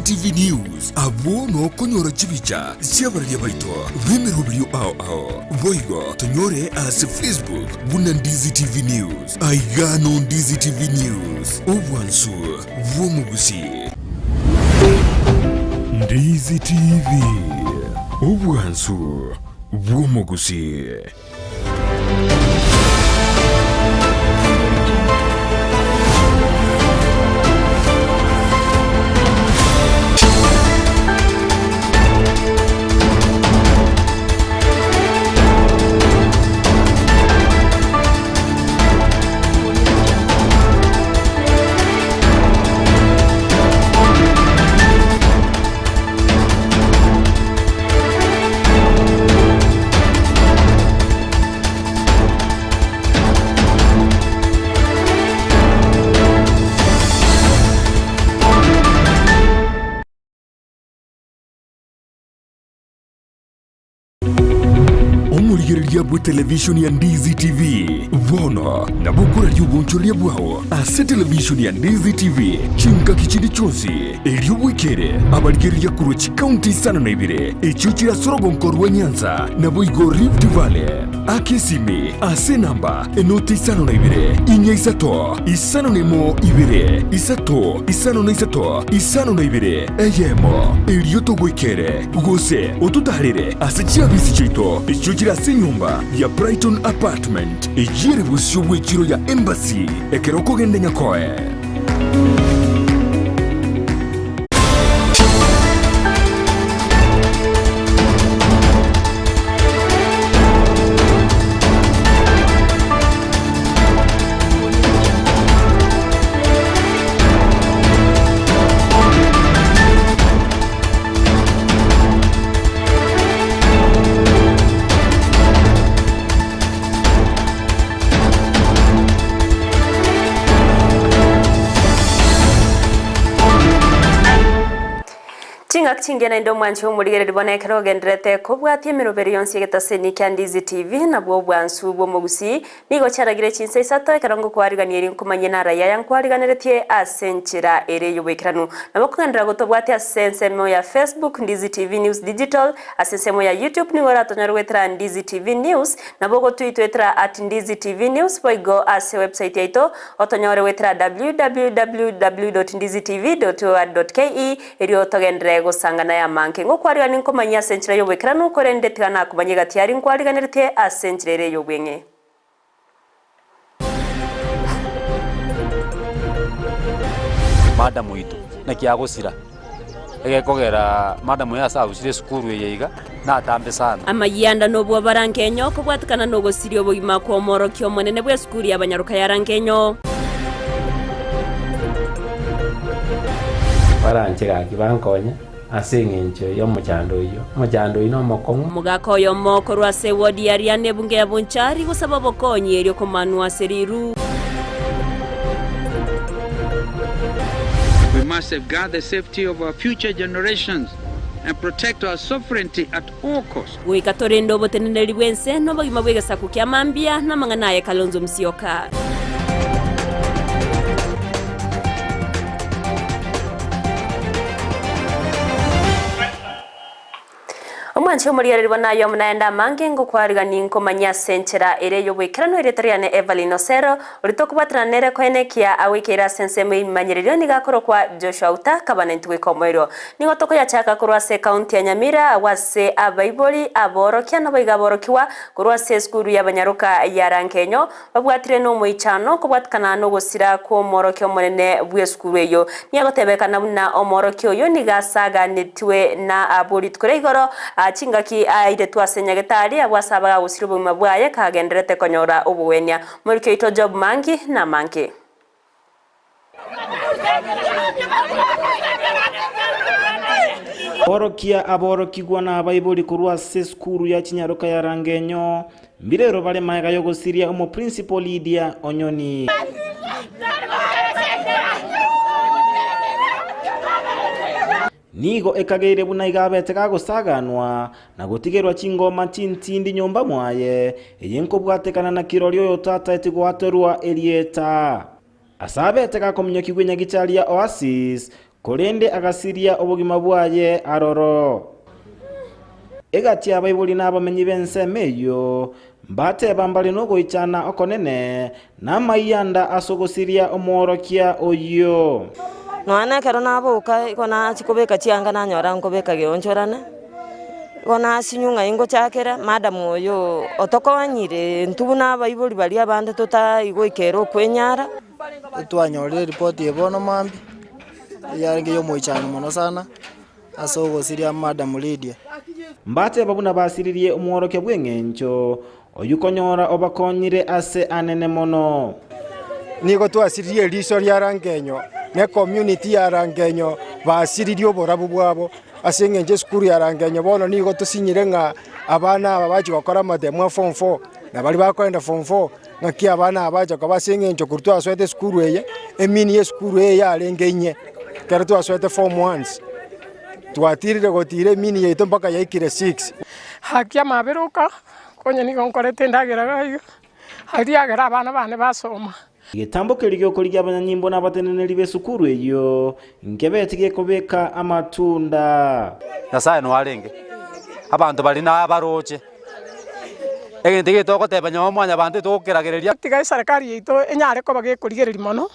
Ndizi TV News abo no konyora chibicha siabaria baito bimero bio ao boigo tonyore as Facebook buna Ndizi TV News aigano Ndizi TV News obwansu Gusii Ndizi TV obwansu Gusii. Omurigeria bu television ya Ndizi TV Vono na bukura ry'ubunchoria bwao ase television ya Ndizi TV chinka kichindi chonsi ery'ubwikere abarigeria ku Gusii County sana na ibire ecyukira sorogonkorwa Nyanza na Boigo Rift Valley akesimi ase namba enoti sana na ibire inya isato isano nemo ibire isato isano na isato isano na ibire eyemo eryoto gwikere gose otutarire ase cyabisi cyito ecyukira nyumba ya Brighton Apartment ejire busyo bw'ekiro ya Embassy ekeroko gende nyakoe. Chingena ndo mwanchi umurigere ribona ekero gendrete kobwatie miroberi yonsi getaseni kya Ndizi TV na bwo bwansu bwo Gusii nigo cyaragire chinse isato ekarongo kwariganira inkumanye nara ya yankwariganeretie asenchira ere yobekiranu nabo kugandira gotobwatie asensemo ya Facebook Ndizi TV News Digital asensemo ya YouTube nigo ratonyarwetra Ndizi TV News nabo gotwitwetra @Ndizi TV News boigo ase website yaito otonyorewetra www.ndizitv.or.ke eri otogendre gusangana ya manke ngo kwariga ninkomanya asenchira yobekira nuko rendetigana kumanye gatiari nkwariganirite asenchirere yobwenge madamu itu na kiagusira egekogera madamu ya sausire skuru yeiga na tambe sana amayanda no bwa barankenyo kubwatikana no gosirio bugima kwa Omonyaroka monene bwa skuru ya Omonyaroka ya rankenyo baranchira kibankonya asengencho yo mochando ino mokongo mugako yo moko rwase wodi yariane bunge ya bonchari gusaba bokonyi eryo komanwa seriru. We must safeguard the safety of our future generations and protect our sovereignty at all costs. Wikatorendo boteneneri bwense no bagima bwegasa kukya mambia na manganaye Kalonzo Musyoka. Omwanchi omurigere ribona yo munaenda mange ngo kwariga ninkomanya senchera ere yobwekirano eretariane Evelyn Osero uritokubatira nere kwenekia awikira sensemo imanyerero nigakoro kwa Joshua Uta kabane ntwekomero nigo toko yachaka kurwase county ya Nyamira wase abaiboli aborokia na baigaborokiwa kurwase skuru ya Omonyaroka ya rankenyo babwatire no muichano kubwatikana no gosira ko Omonyaroka monene bwe skuru eyo niyagotebekana na Omonyaroka yo nigasaga netwe na aboli tkoreigoro chingaki aide twasenya getari abwasabaga gusira bumwe bwaye kagenderete konyora ubuwenya muri kito job mangi na mangi Orokia aborokigwa na abaiboli kurwase skuru ya Omonyaroka ya rangenyo mbirero bale maega yo gosiria umo principal Lydia Onyoni nigo ekageire buna igabete kagosaganwa na gutigerwa chingoma chintindi nyomba mwaye eyenko bwatekana na kirori oyo tata etigwaterwa Elieta asabete kakomnyo kigwenya gichalia Oasis Korende agasiria obogima bwaye aroro. Egati abaibuli n'abamenyi b'enseme eyo mbateba mbali n'ogoichana okonene n'amayanda asogosiria omworokia oyo. Nwana kero nabuka ikona chikobeka chianga nanyora nkobeka gionchorana. Ikona sinyunga ingo chakera madam oyo otokowanyire ntubu n'abaibuli bali abande tota igoikero kwenyara. Twanyore report yebono mambi. Yaringe yo moichana muno sana. Asogosiria madam Lydia. Mbate babuna basiririe omworokia bw'eng'encho oyukonyora obakonyire ase anene mono. Nigo twasiririe liso lya rangenyo ne community ya rangenyo basiririe oborabu bwabo ase eng'encho skuru ya rangenyo bono nigo tusinyire ng'a abana aba bachi gokora mademo form 4 na bali bakwenda form 4 ng'aki abana abacha ko base eng'encho kuru twaswete skuru eye emini ye skuru eye yarengenye kero twaswete form 1 twatirire gotire mini yeito mpaka yaikire 6 hakia maberuka konye ni gonkorete ndagera gayo hariagera abana bane basoma Gitambo kirigyo kurigia abanyanyimbo n'abateneneri besukuru eyo ngebetige kubeka amatunda. Nasaye no arenge abantu bali na abaroche egente gitoko tebanya omwanya abantu tokeragereria tiga serikali yeito enyare ko bagekurigereria mono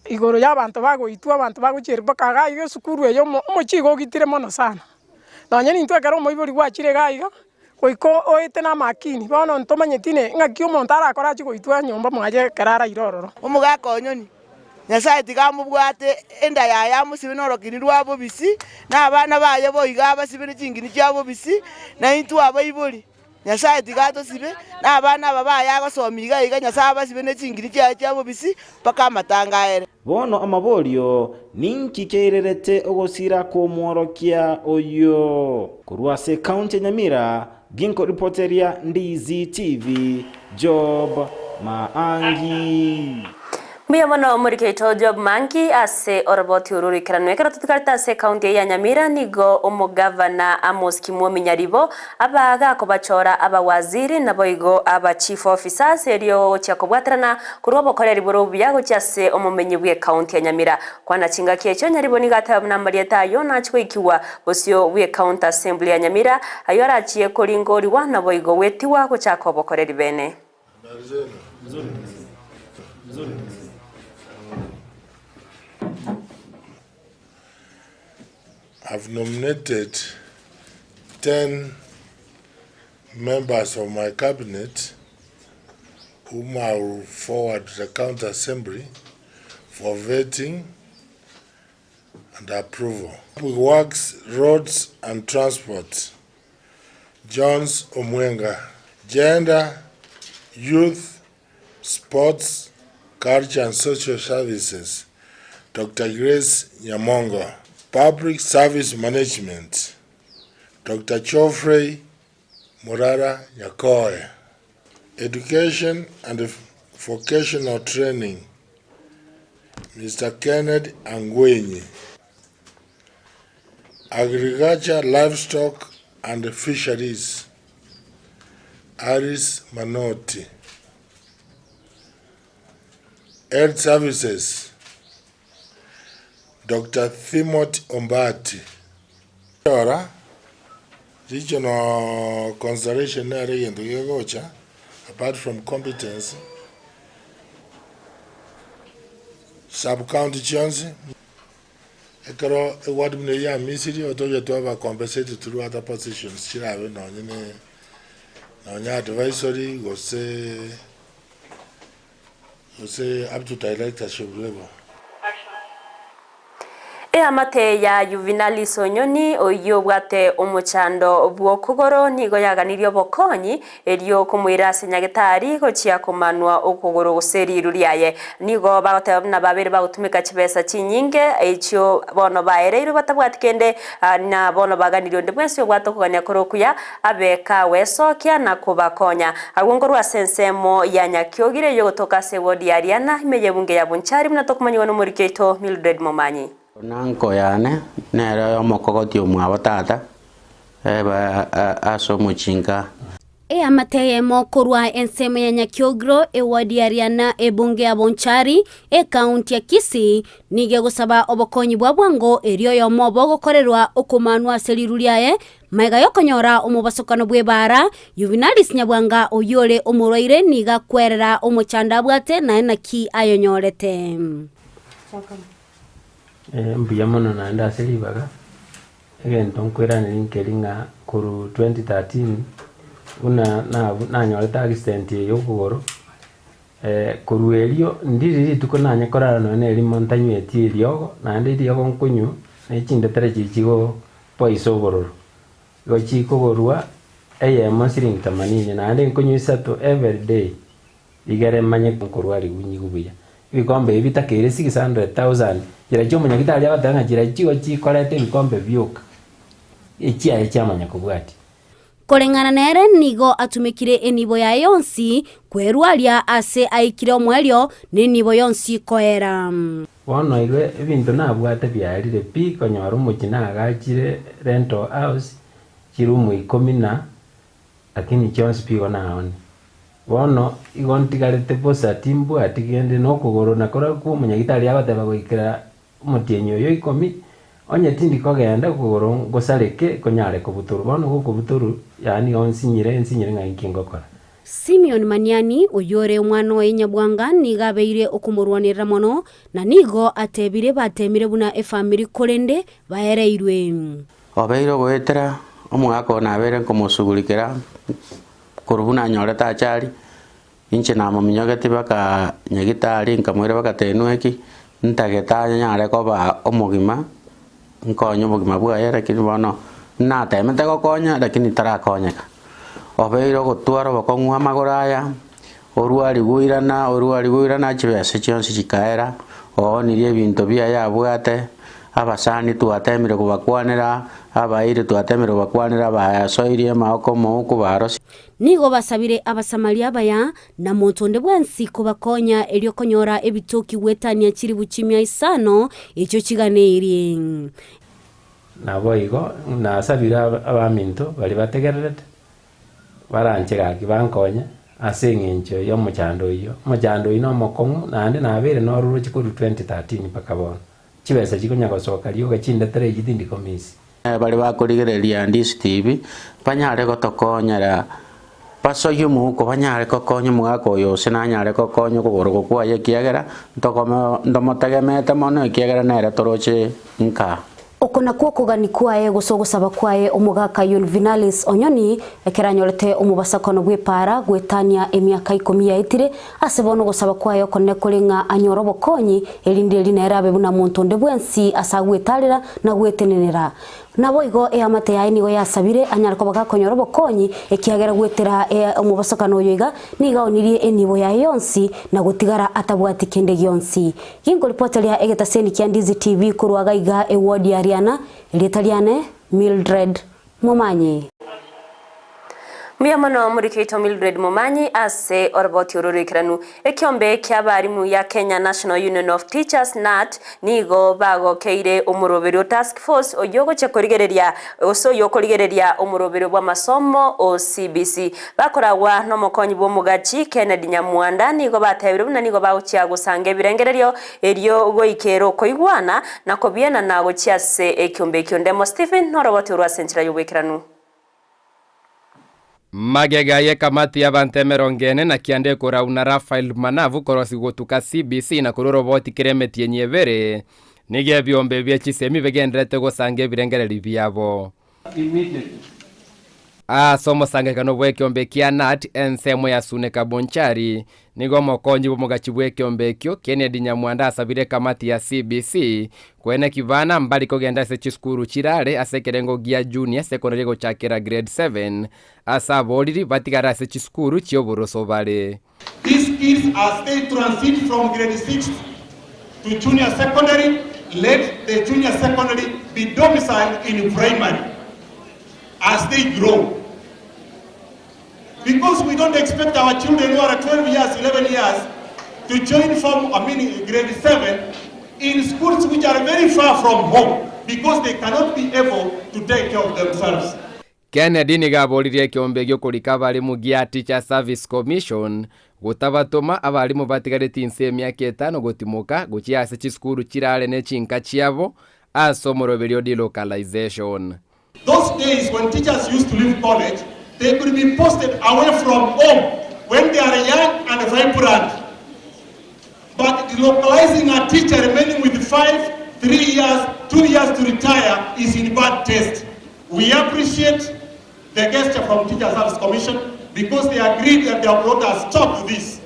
igoro y'abantu bagoitwa abantu baguchirwa kagayo sukuru eyo omochigo gitire mono sana nanye ni ntwekera omoibori gwachire gaiga koiko oete na makini bono ntomanyetine ng'aki omonto arakora chigoitwa nyomba mwaje kerara irororo omugaka onyoni Nyasaye tigamubwate enda yaya musibe norokirirwa abo bisi n'abana baye boiga abasibe chingini cyabo bisi na intu abaibori Nyasaye tigato sibe n'abana ababaya agosomiga iga Nyasaye abasibe n'echingiri cyabo bisi paka amatangaere. Bono amabolio ninki keirerete ogosira ko mworokia oyo kurwase county Nyamira ginko reporteria Ndizi TV Job Maangi. Mbia mono murikeito Job Manki ase oroboti ururikiranwe kera tutukarita ase county ya Nyamira nigo omugavana Amos Kimuominyaribo abaga ko bachora abawaziri nabo igo aba chief officers erio cyakobwatrana kurubo bokorera iboro byago cyase omumenyi bwe county ya Nyamira kwana chinga kyecho Nyaribo nigata namba yetayo nachwikiwa bosio bwe county assembly ya Nyamira ayo arachiye kolingori wana bo igo wetiwa ko cyakobokorera bene. I've nominated 10 members of my cabinet whom I will forward to the county assembly for vetting and approval. Works, roads and transport, Jones Omwenga. Gender, youth, sports, culture and social services, Dr. Grace Nyamongo. Public Service Management, Dr. Geoffrey Murara Nyakoe. Education and Vocational Training, Mr. Kenneth Angwenyi. Agriculture, Livestock and Fisheries, Aris Manoti. Health Services, Dr. Timothy Ombati. Regional consideration area in the Gocha, apart from competence, sub-county chance, a word in the year, Missouri, or to have compensated through other positions. She have no advisory, go say up to directorship level. Amate ya Juvenali Sonyoni oyo bwate omuchando bwokugoro nigo yaganirio bokonyi elio kumwira senyagetari gochia kumanwa okugoro guseri ruriaye nigo bagote na babere bagutumika chibesa chinyinge echo bono baereiro batabwatikende na bono baganirio ndebwensi obwato kugania korokuya abeka wesokia na kubakonya agongorwa sensemo ya nyakiogire yo gotoka sewodi ya Ariana imeye bunge ya bunchari mnatokumanyiwa no murikeito Mildred Momanyi. Nanko yane nere omokogoti omwabo tata eba aso muchinga amateye mokorwa ensemo ya Nyakiogro ewadi ya Riana ebunge ya Bonchari kaunti ya Kisii nige gusaba obokonyi bwa bwango erio yo mobo gokorerwa okumanwa seriruliaye maiga yokonyora omubasokano bwebara Juvenalis Nyabwanga oyole omurwaire niga kwerera omuchanda bwate na enaki ayonyorete mbuya mono na nda seribaga egento nkwera ninkeringa kuru 2013 una na nyoreta accident yokugoro kuru elio ndiri tuko na nyakorara no ne montanyu etilio na ndiri yo nkunyu ne chindetere chichigo poiso gororo go chiko gorwa masiring 80 na ndi nkunyu isato every day igere manye kurwari gunyigubuya ibikombe ibitakere 600,000 jira cyo munyagitari abatanga jira chigo chikorete ibikombe byuka ichia chamanya kubwati Kolengana nere nigo atumikire enibo ya yonsi kwerwalia ase aikire omwelio ni nibo yonsi koera wono iwe ebintu nabwate byarire pi konyora umukina agachire rental house chirumu 10 lakini chonsi pi onaone wono igontigarete posa timbu atigende no kugoro nakora ku munyagitari abateba goikira umutienyo yo 10 onye tindi kogenda kugoro ngosareke konyare kubuturu bono kubuturu yani onsinyire ngakingokora Simeon Maniani oyore omwana wa Nyabwanga nigabeire okumurwanira mono na nigo atebire batemire buna efamily kolende baereirwe obeiro goetera omwako na bere komusugulikira kurubuna nyoreta achari inche na mominyogete baka nyagitari nkamwere baka tenueki ntageta nyare koba omugima nkonyo bugima bwaye lakini bono na temete gokonya lakini tarakonyeka obeiro gotwara bakongwa magoraya oruari guirana chibese chionsi chikaera nirie bintu bia yabwate abasani twatemire kubakwanira abaire twatemire kubakwanira basoirie maoko muku barosi nigo basabire abasamaria baya na montonde bwansi kubakonya elio konyora ebitoki wetania chiri buchimya isano echo chiganeirie nabo igo nasabira abaminto bali bategererete baranchega kibankonya asengencho yo muchando ino mokongu nande nabere no ruru chikuru 2013 pakabona chibesa chikonya gosoka lyo gachinde tere gitindi komisi bali bakorigereria Ndizi TV banyare gotokonyera paso yumu ko banyare kokonyo mwako yose nanyare kokonyo kugoro kwaye kiagera ntokoma ndomotegemete mono kiagera nere toroche nka okona kwokogani kwaye gusaba kwaye omugaka Juvenalis onyoni ekeranyorete omubasakono bwepara gwetania emiaka 10 yaitire asebono gusaba kwaye okone kulinga anyorobo konyi elinde linerabe buna montonde bwensi asagwetarira na gwetenenera nabo igo amate yaini nigo yasabire anyarako bakakonyorobo konyi ekiagera gwetera omubasakano oyoiga niga onirie enibo ya yonsi na gutigara atabwati kende yonsi gingo reporter ya egetaseni kya Ndizi TV kurwaga iga ewadi ya Riana Litaliane Mildred Momanyi Muyamano murikito Mildred Momanyi ase orboti ururikiranu ekiombe ky'abarimu ya Kenya National Union of Teachers NAT nigo bago keire omurobero task force oyogo chekorigereria yokorigereria omurobero bwa masomo o CBC bakorawa no mokonyi bo mugachi Kennedy Nyamwanda nigo batebire buna nigo bawuchya gusange birengererio erio goikero koigwana na kobiena nago chiase ekiombe kyondemo Stephen noroboti urwasenchira yobekiranu Magega ye kamati ya bantemerongene na kiande kora una Rafael Manavu korosi gotuka CBC na kuroroboti kiremeti yenyevere nige byombe byechisemi begendrete gosange birengereri byabo somo sange kano bwekyombe kya NAT ensemo ya Suneka Bonchari nigo mokonyi bomugachi bwekyombe Kennedy Nyamwanda asabire kamati ya CBC kwene kivana mbali kogenda se chiskuru chirare asekerengo gia junior secondary go chakera grade 7 asaboliri batigara se chiskuru chioboroso bale. These kids as they transit from grade 6 to junior secondary, let the junior secondary be domiciled in primary as they grow. Because we don't expect our children who are 12 years, 11 years to join from grade 7 in schools which are very far from home because they cannot be able to take care of themselves. Kennedy nigaboririe kiombe gyo kurika abarimu gia Teacher Service Commission gutabatuma abarimu batigarite inse emyaka 5 gutimuka gukiase chisukuru kirare ne chinka chiabo asomoroberio delocalization. Those days when teachers used to leave college, they could be posted away from home when they are young and vibrant. But delocalizing a teacher remaining with 5, 3 years, 2 years to retire is in bad taste. We appreciate the gesture from Teacher Service Commission because they agreed that they have brought a stop to this.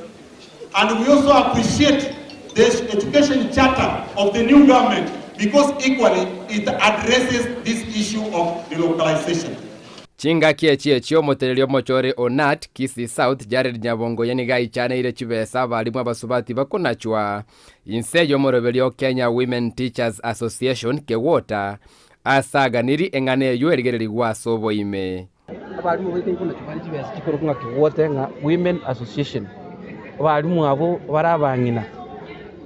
And we also appreciate the education charter of the new government because equally it addresses this issue of delocalization. Chinga kiechio motererio mochore onat Kisii South Jared Nyabongo yeniga ichane ile chibesa abarimu abasubati bakunachwa inse yomoroberio Kenya Women Teachers Association kewota asaganiri engane yuerigereri gwasobo ime abarimu bete kunachwa chibesa chikoro kunga kewota nga Women Association abarimu abo barabangina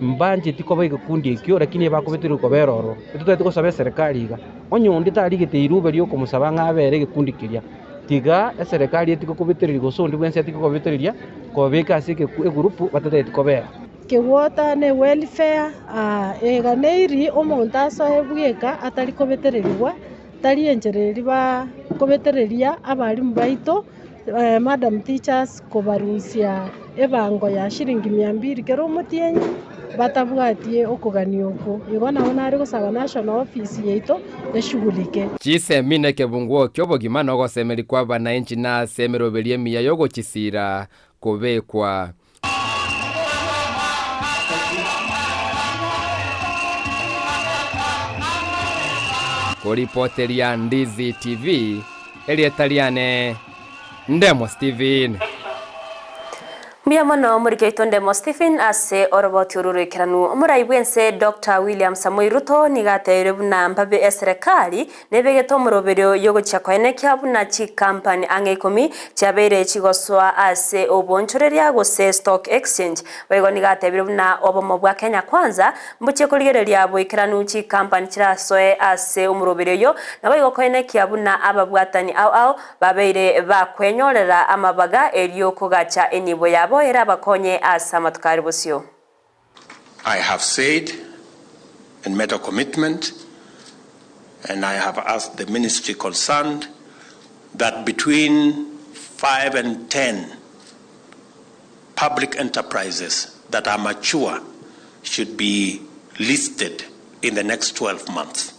mbanje tiko bayikundi ekyo lakini bakobetero ko beroro tutete ko sabe serikali ga onyondi tarigete irube ryo kumusaba ngabere gikundi kirya tiga serikali etiko kobetereri go sondi bwense etiko kobetereria ko beka asike group batete ko bera kewota ne welfare eganeiri omonta aso ebweka atari kobetereriwa tari enjereri ba kobetereria abarimu baito madam teachers kobarusia ebango ya shilingi 200 kero mutienyi batabwatie okuganioko igona onare gusaba national office yeito eshughulike chise mine kebunguo kyobogima no gosemeri kwa bananchi na semeroberie miya yogo chisira kobekwa Koripoteria Ndizi TV Elietaliane Ndemo Steven Miamono murikeito Ndemo Stephen ase oroboti ururikiranu murayibwense Dr. William Samoei Ruto nigateire buna mbabe eserikali nebegeto muroberio yogocha kwene kyabuna chi company angeikomi chabere chigoswa ase obonchoreria gose stock exchange wego nigateire buna obomo bwa Kenya kwanza mbuche kuligereria boikiranu chi company chirasoe ase umuroberio yo nabo kwene kyabuna ababwatani au babeire bakwenyorera amabaga elio kugacha enibo yabo I have said and made a commitment, and I have asked the ministry concerned that between 5 and 10 public enterprises that are mature should be listed in the next 12 months.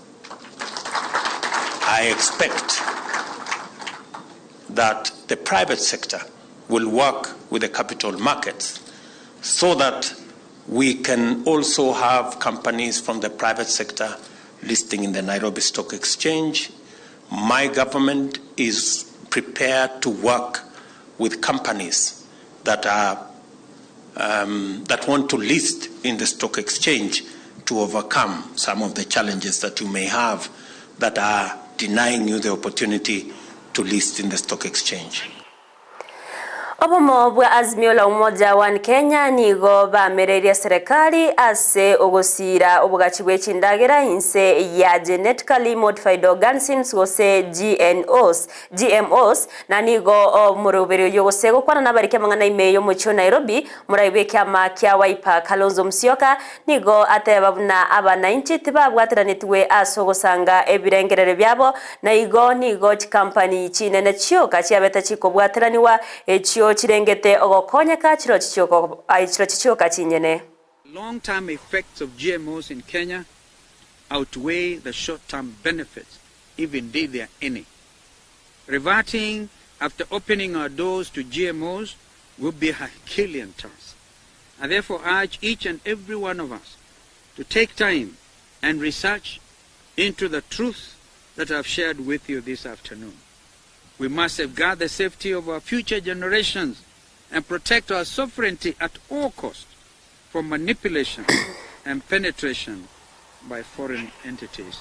I expect that the private sector will work with the capital markets so that we can also have companies from the private sector listing in the Nairobi Stock Exchange. My government is prepared to work with companies that are that want to list in the stock exchange to overcome some of the challenges that you may have that are denying you the opportunity to list in the stock exchange. Obomo bwa azimio la umoja wa Kenya nigo bamereria serikali ase ogosira obugachi bw'echindagera inse ya genetically modified organisms gose GMOs na nigo muroberio yogose gukwana nabarike mangana imeyo mucho Nairobi muraibe kyama kya Wiper Kalonzo Musyoka nigo atebabuna abananchi tibabwatiranitwe aso gosanga ebirengerere byabo na igo nigo company chinene chyoka cyabeta chikobwatiraniwa echyo chirengete ogokonyeka chiro chichoka chinyene. Long-term effects of GMOs in Kenya outweigh the short-term benefits, if indeed there are any. Reverting after opening our doors to GMOs would be a Herculean task. I therefore urge each and every one of us to take time and research into the truth that I've shared with you this afternoon. We must safeguard the safety of our future generations and protect our sovereignty at all costs from manipulation and penetration by foreign entities.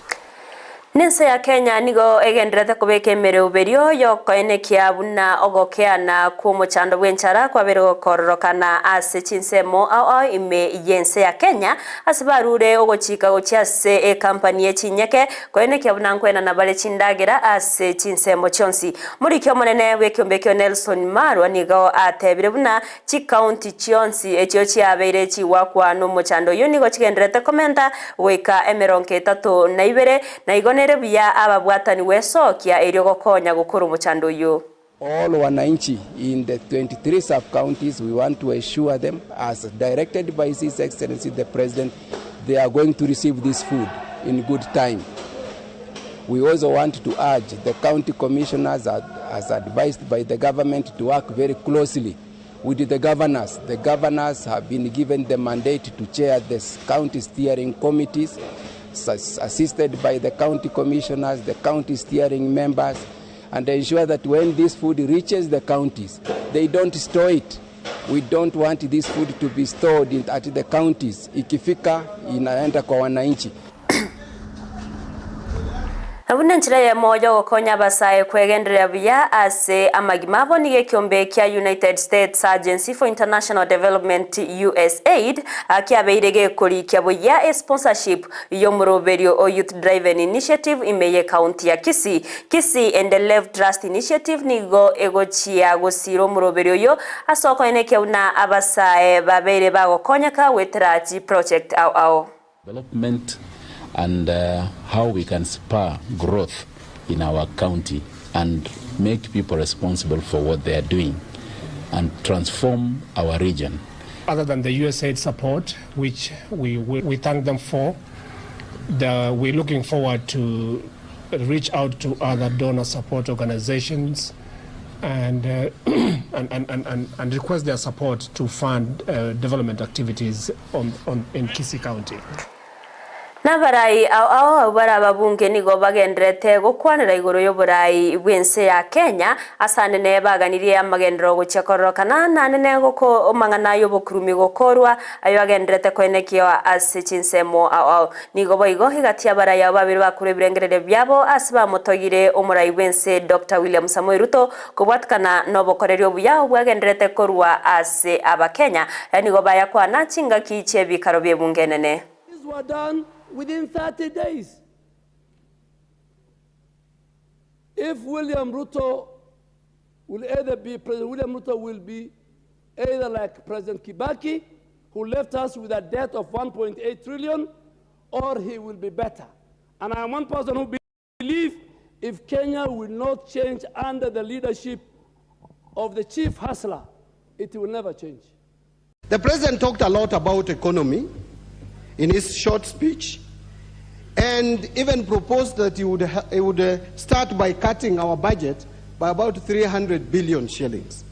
Nense ya Kenya nigo egenderete kubeka emere uberio yokoenekia buna ogokeana ku muchando bwenchara kwa bero kororokana ase chinsemo ao ime yense ya Kenya asibarure ogochika gochiase company echinyeke koenekia buna nkwena na bale chindagera ase chinsemo chonsi muri kyo monene wekyombekyo Nelson Marwa nigo atebire buna chi county chonsi echo chiabeire chiwakwa no muchando yo nigo chigenderete komenta weka emeronke 32 na igonere bya ababwatani wesokia eryo gokonya gukuru muchando yo. All wananchi in the 23 sub-counties, we want to assure them, as directed by His Excellency the President, they are going to receive this food in good time. We also want to urge the county commissioners, as advised by the government, to work very closely with the governors. The governors have been given the mandate to chair the county steering committees, assisted by the county commissioners, the county steering members, and ensure that when this food reaches the counties, they don't store it. We don't want this food to be stored at the counties. Ikifika inaenda kwa wananchi. Abunenchira ya moja gokonya basaye kwegenderera bya ase amagimabo nige kyombe kya United States Agency for International Development USAID akiabeirege kuri kyabo ya sponsorship yo muroberio o Youth Driven Initiative imeye county ya Kisii and the Left Trust Initiative nigo egochia gosiro muroberio yo asoko eneke una abasaye babere bagokonya ka wetraji project ao development and how we can spur growth in our county and make people responsible for what they are doing and transform our region. Other than the USAID support, which we thank them for, we're looking forward to reach out to other donor support organizations and request their support to fund development activities in Kisii County. Nabarai ao baraba bunge nigo bagendrete gukwanira iguru yo burai bwense ya Kenya asanene baganirie amagendro guchekorokana nanene goko omangana yo bokurumi gokorwa ayo agendrete kwenekio asichinsemo ao nigo boigo higatia barai abo babiri bakurebirengerere byabo asiba motogire omurai bwense Dr. William Samoei Ruto kubwatkana no bokorerio buyao bwagendrete korwa ase aba Kenya nigo baya kwana chinga kiche bikaro bye bungenene. These were done within 30 days. If William Ruto will either be, President William Ruto will be either like President Kibaki, who left us with a debt of 1.8 trillion, or he will be better. And I am one person who believes if Kenya will not change under the leadership of the chief hustler, it will never change. The president talked a lot about economy in his short speech, and even proposed that he would start by cutting our budget by about 300 billion shillings.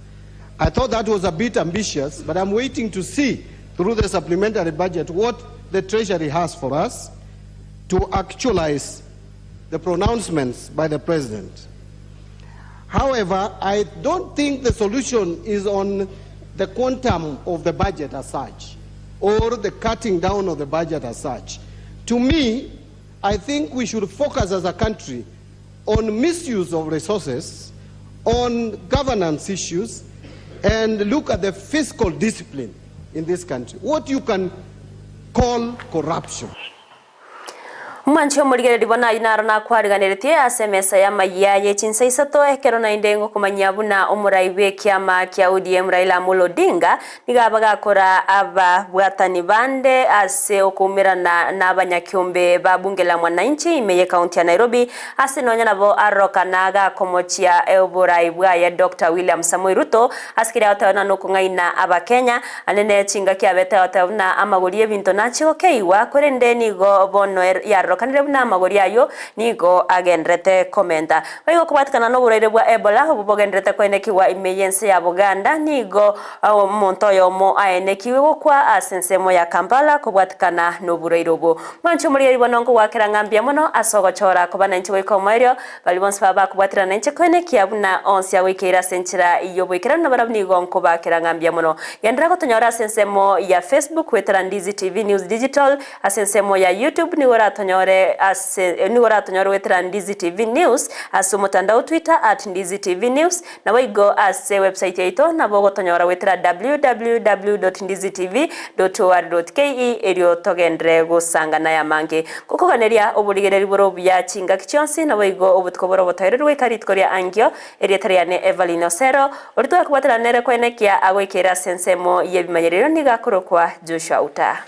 I thought that was a bit ambitious, but I'm waiting to see through the supplementary budget what the Treasury has for us to actualize the pronouncements by the President. However, I don't think the solution is on the quantum of the budget as such, or the cutting down of the budget as such. To me, I think we should focus as a country on misuse of resources, on governance issues, and look at the fiscal discipline in this country, what you can call corruption. Mancho muligere dibona inaro na kwariganirite asemesa ya mayaye chinsaisato ekero na indengo kumanyabuna omuraibe kiama kya ODM Raila Amolo Odinga nigabaga kora aba bwatani bande ase okumirana n'abanyakyombe babunge la mwananchi imeye county ya Nairobi ase nonya nabo aroka naga komochia eoborai bwa Dr. William Samoei Ruto askira otana no kungaina aba Kenya anene chinga kya beta otana amagorie binto nacho keiwa korende nigo bono ya kanire buna magori ayo nigo agendrete komenta bayo kubatkana no burere bwa Ebola bubogendrete kwenekiwa emergency ya Buganda nigo montoyo mo aenekiwe kwa asensemo ya Kampala kubatkana no burere bo mancho muri yari bonongo wakera ngambia mono asogochora kubana nchi weko mairio bali bonsa ba kubatira nchi kwenekiya buna onsia wekera senchira iyo bwekera no barabni gonko bakera ngambia mono yandra ko tonyora asensemo ya Facebook wetera Ndizi TV News Digital asensemo ya YouTube ni wora tonyora tonyore ase ni gora tonyore wetera Ndizi TV News ase mutandao Twitter @Ndizi TV News na waigo ase website yaito na bogo tonyora wetera www.ndizitv.or.ke erio togendre gusangana ya mange kukoganeria oburigereri boro bya chinga kichonsi na waigo obutko boro botairerwe karitkoria angio erietariane Evelyn Osero orito akubatera nere kwenekia agwekera sensemo yebimanyerero nigakorokwa Joshua Uta.